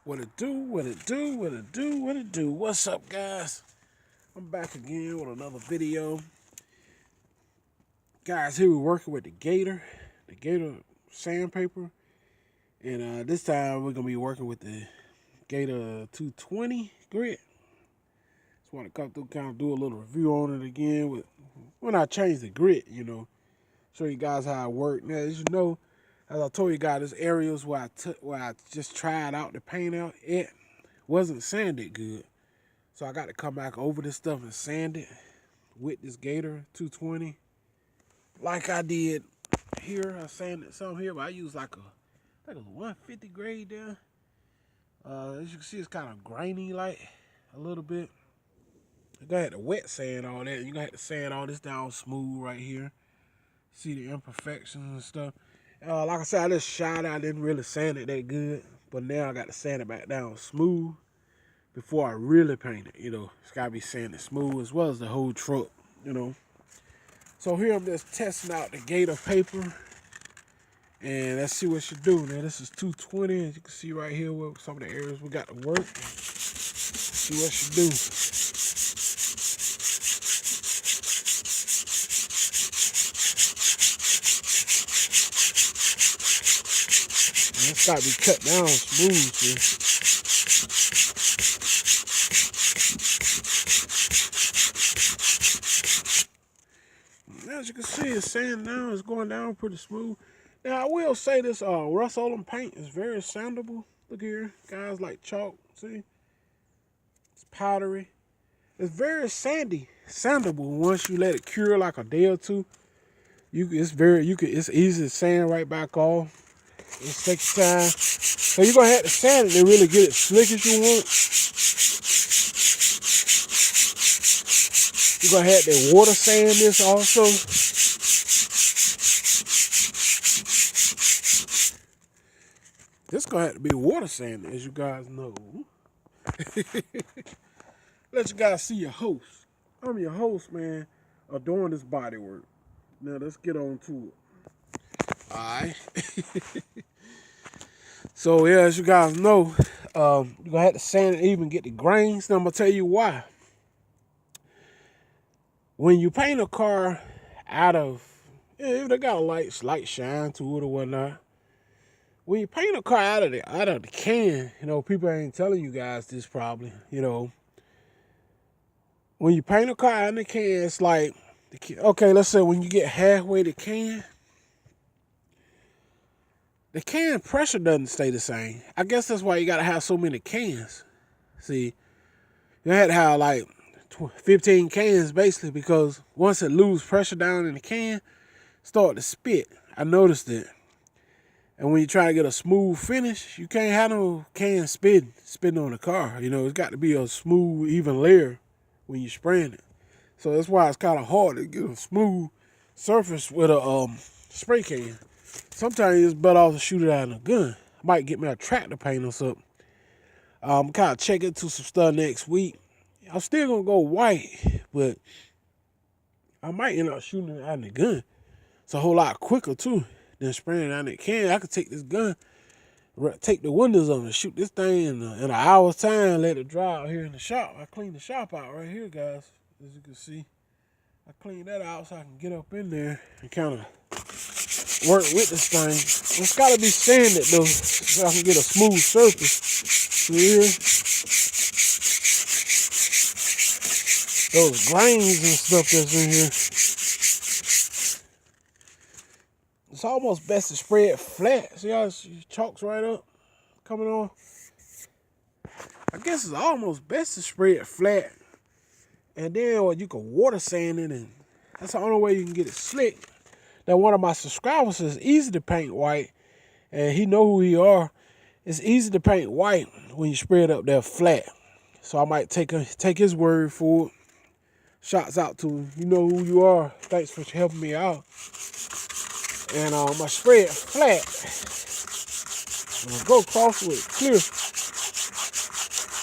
What it do, what it do, what it do, what it do. What's up, guys? I'm back again with another video. Guys, here we're working with the Gator sandpaper. And this time we're going to be working with the Gator 220 grit. Just want to come through, kind of do a little review on it again with when I change the grit, show you guys how it worked. Now, as you know, as I told you guys, there's areas where I just tried out the paint out. It wasn't sanded good. So I got to come back over this stuff and sand it with this Gator 220. Like I did here. I sanded some here, but I used like a 150 grade there. As you can see, it's kind of grainy like a little bit. You're going to have to wet sand all that. You're going to have to sand all this down smooth right here. See the imperfections and stuff. Like I said, I just shot it. I didn't really sand it that good. But now I got to sand it back down smooth before I really paint it. It's got to be sanded smooth as well as the whole truck, So here I'm just testing out the Gator paper. And let's see what she do. Now this is 220. As you can see right here with some of the areas we got to work. See what she do. It's got to be cut down smooth. See? As you can see, it's sanding down. It's going down pretty smooth. Now, I will say this Rust-Oleum paint is very sandable. Look here. Guys, like chalk. See? It's powdery. It's very sandable once you let it cure like a day or two. It's easy to sand right back off. It takes time. So you're going to have to sand it to really get it slick as you want. You're going to have to water sand this also. This going to have to be water sanded, as you guys know. Let you guys see your host. I'm your host, man, doing this body work. Now, let's get on to it. All right. So, yeah, as you guys know, you're going to have to sand it even get the grains. Now, I'm going to tell you why. When you paint a car out of, if they got a slight shine to it or whatnot, when you paint a car out of the can, people ain't telling you guys this probably, When you paint a car out of the can, it's like, okay, let's say when you get halfway to the can pressure doesn't stay the same. I guess that's why you got to have so many cans. See, you had to have like 15 cans basically because once it loses pressure down in the can, start to spit. I noticed it. And when you try to get a smooth finish, you can't have no can spitting on the car. It's got to be a smooth, even layer when you're spraying it. So that's why it's kind of hard to get a smooth surface with a spray can. Sometimes it's better off to shoot it out in a gun. I might get me a tractor paint or something. I'm kind of checking into some stuff next week. I'm still going to go white, but I might end up shooting it out in the gun. It's a whole lot quicker, too, than spraying it out in the can. I could take this gun, take the windows on and shoot this thing in an hour's time, let it dry out here in the shop. I cleaned the shop out right here, guys, as you can see. I cleaned that out so I can get up in there and kind of work with this thing. It's got to be sanded, though, so I can get a smooth surface. See here? Those grains and stuff that's in here. It's almost best to spray it flat. See how it chalks right up coming on? I guess it's almost best to spray it flat. And then you can water sand it, and that's the only way you can get it slick. Now, one of my subscribers says it's easy to paint white, and he know who he are. It's easy to paint white when you spray it up there flat. So I might take his word for it. Shots out to him. You know who you are. Thanks for helping me out. And I spray it flat. I'm gonna go across with it clear.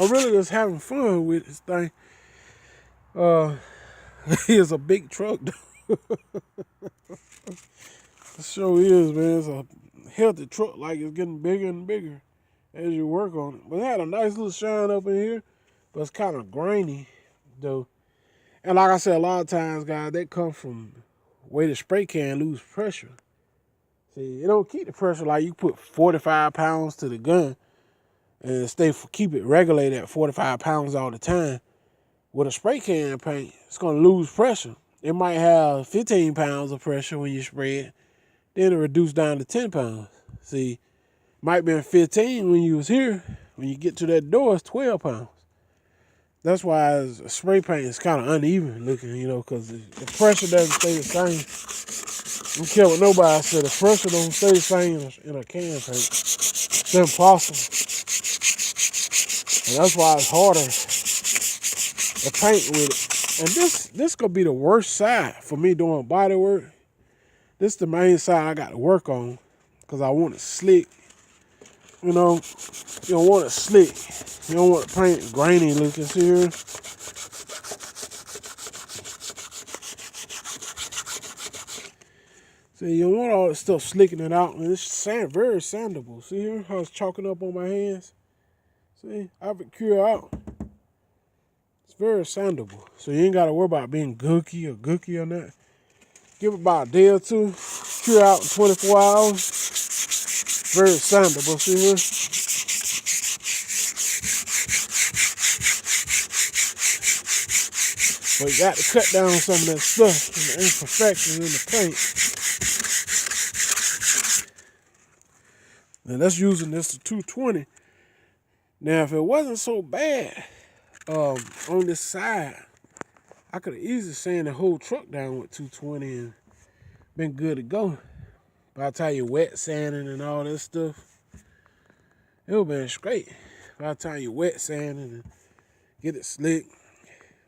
I'm really just having fun with this thing. It's a big truck. It sure is, man. It's a healthy truck, like it's getting bigger and bigger. as you work on it. But it had a nice little shine up in here, but it's kind of grainy though. And like I said, a lot of times, guys, that comes from way the spray can lose pressure. See, it don't keep the pressure like you put 45 pounds to the gun and keep it regulated at 45 pounds all the time. With a spray can paint, it's gonna lose pressure. It might have 15 pounds of pressure when you spray it, then it reduced down to 10 pounds. See, might be 15 when you was here. When you get to that door, it's 12 pounds. That's why a spray paint is kind of uneven looking, because the pressure doesn't stay the same. I don't care what nobody said, the pressure don't stay the same in a can paint. It's impossible. And that's why it's harder to paint with it. And this could be the worst side for me doing body work. This is the main side I got to work on because I want it slick. You don't want it slick. You don't want the paint grainy looking. See here? See, you don't want all this stuff slicking it out. And it's very sandable. See here? How it's chalking up on my hands? See? I have it cure out. It's very sandable. So you ain't got to worry about being gooky or not. Give it about a day or two. Cure out in 24 hours. Very sandable. See here? But you got to cut down some of that stuff and the imperfections in the paint. Now that's using this to 220. Now if it wasn't so bad on this side, I could have easily sanded the whole truck down with 220 and been good to go. By the time you wet sanding and all that stuff, it would have been straight. By the time you wet sanding and get it slick,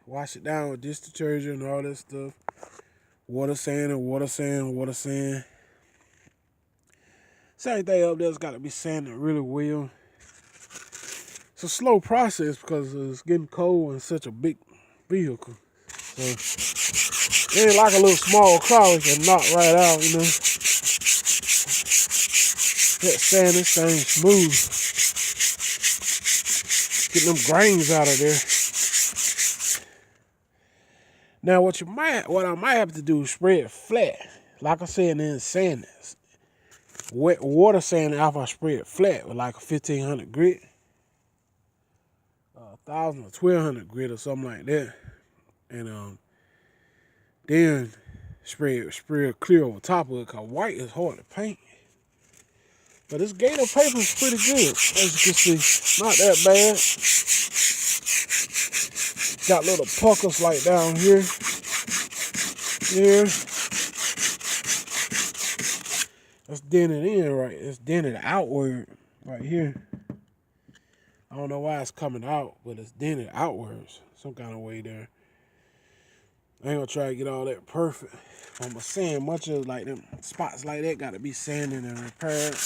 wash it down with dish detergent and all that stuff. Water sand. Same thing up there's got to be sanded really well. It's a slow process because it's getting cold in such a big vehicle. So it ain't like a little small car we can knock right out, That sand this thing smooth. Get them grains out of there. Now what I might have to do is spray it flat. Like I said, and then sand it. Wet water sand after I spray it flat with like a 1500 grit. 1000 or 1200 grit or something like that. And then spray it clear over top of it, because white is hard to paint. But this Gator paper is pretty good, as you can see. Not that bad. Got little puckers like down here. Here. That's dented in right. It's dented outward right here. I don't know why it's coming out, but it's dented outwards. Some kind of way there. I ain't gonna try to get all that perfect. I'm gonna sand much of like them spots like that gotta be sanded and repaired. I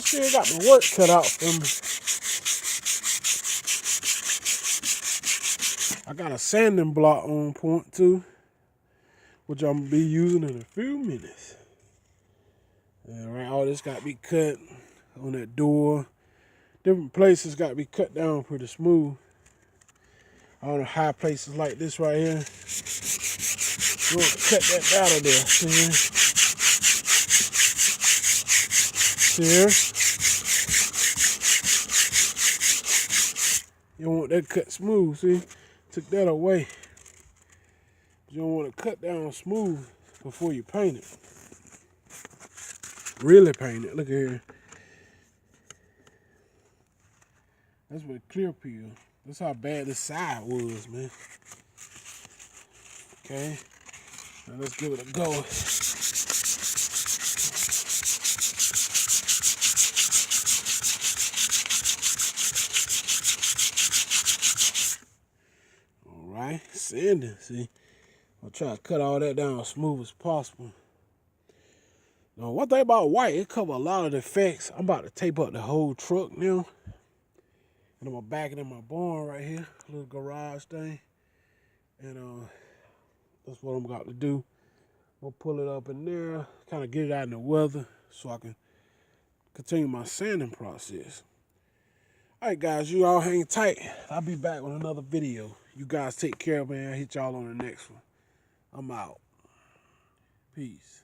still got the work cut out for me. I got a sanding block on point too, which I'm gonna be using in a few minutes. Alright, all this gotta be cut on that door. Different places gotta be cut down pretty smooth. All the high places like this right here. You want to cut that out of there. See here? You don't want that cut smooth, see? Took that away. You don't want to cut down smooth before you paint it. Really paint it. Look at here. That's with a clear peel. That's how bad this side was, man. Okay. Now let's give it a go. Alright, sanding, see. I'll try to cut all that down as smooth as possible. Now, one thing about white, it covers a lot of the effects. I'm about to tape up the whole truck now. And I'm gonna back it in my barn right here, a little garage thing. And that's what I'm about to do. I'm gonna pull it up in there, kind of get it out in the weather so I can continue my sanding process. All right, guys, you all hang tight. I'll be back with another video. You guys take care, man. I'll hit y'all on the next one. I'm out. Peace.